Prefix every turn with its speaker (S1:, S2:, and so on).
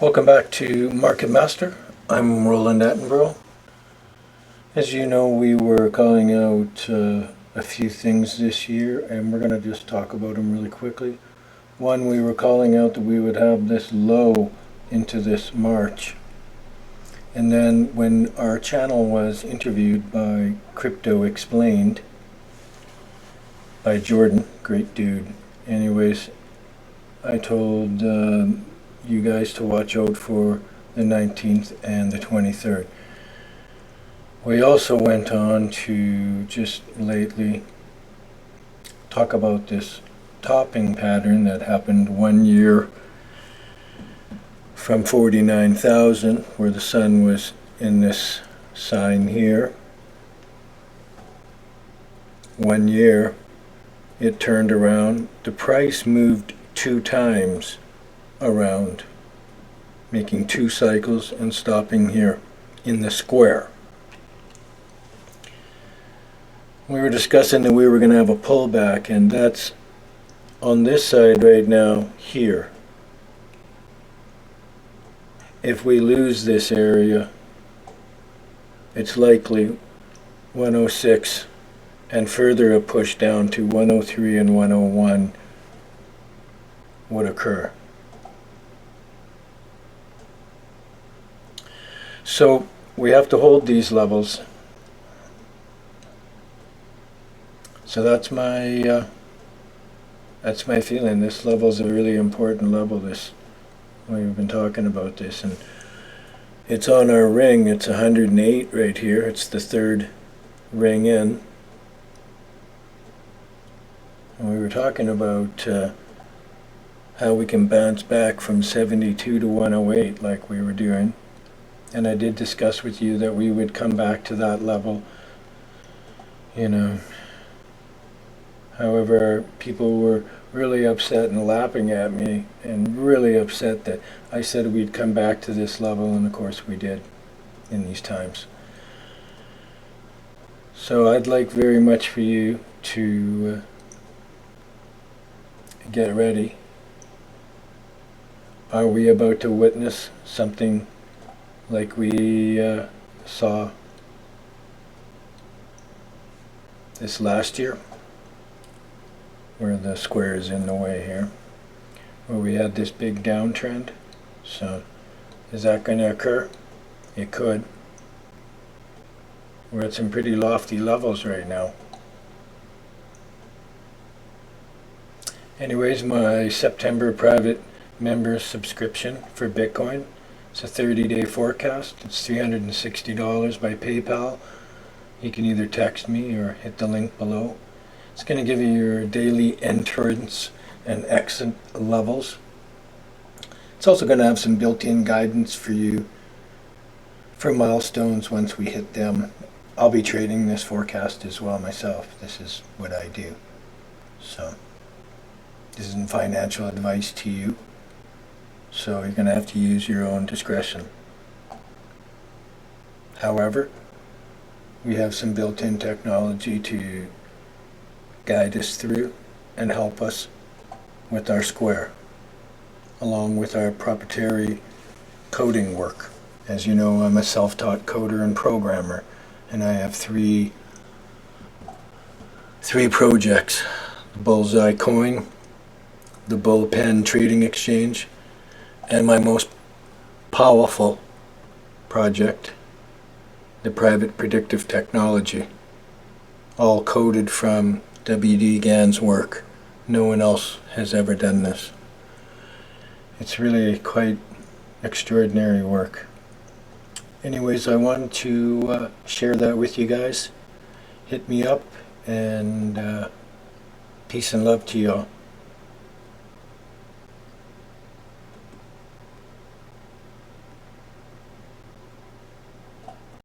S1: Welcome back to Market Master. I'm Roland Attenborough. As you know, we were calling out a few things this year, and we're going to just talk about them really quickly. One, we were calling out that we would have this low into this March. And then when our channel was interviewed by Crypto Explained by Jordan, great dude. Anyways, I told you guys to watch out for the 19th and the 23rd. We also went on to just lately talk about this topping pattern that happened 1 year from 49,000, where the sun was in this sign here. 1 year, it turned around. The price moved 2 times around, making 2 cycles and stopping here in the square. We were discussing that we were going to have a pullback, and that's on this side right now here. If we lose this area, it's likely 106 and further a push down to 103 and 101 would occur. So we have to hold these levels. So that's my feeling. This level is a really important level. We've been talking about this, and it's on our ring. It's 108 right here. It's the 3rd ring in. And we were talking about how we can bounce back from 72 to 108 like we were doing. And I did discuss with you that we would come back to that level, However, people were really upset and laughing at me, and really upset that I said we'd come back to this level, and of course we did in these times. So I'd like very much for you to get ready. Are we about to witness something like we saw this last year, where the square is in the way here, where we had this big downtrend? So is that going to occur? It could. We're at some pretty lofty levels right now. Anyways, my September private member subscription for Bitcoin, it's a 30-day forecast. It's $360 by PayPal. You can either text me or hit the link below. It's going to give you your daily entrance and exit levels. It's also going to have some built-in guidance for you for milestones once we hit them. I'll be trading this forecast as well myself. This is what I do. So this isn't financial advice to you. So you're going to have to use your own discretion. However, we have some built-in technology to guide us through and help us with our square, along with our proprietary coding work. As you know, I'm a self-taught coder and programmer, and I have three projects: the Bullseye Coin, the Bullpen Trading Exchange, and my most powerful project, the Private Predictive Technology, all coded from W.D. Gann's work. No one else has ever done this. It's really quite extraordinary work. Anyways, I wanted to share that with you guys. Hit me up, and peace and love to you all.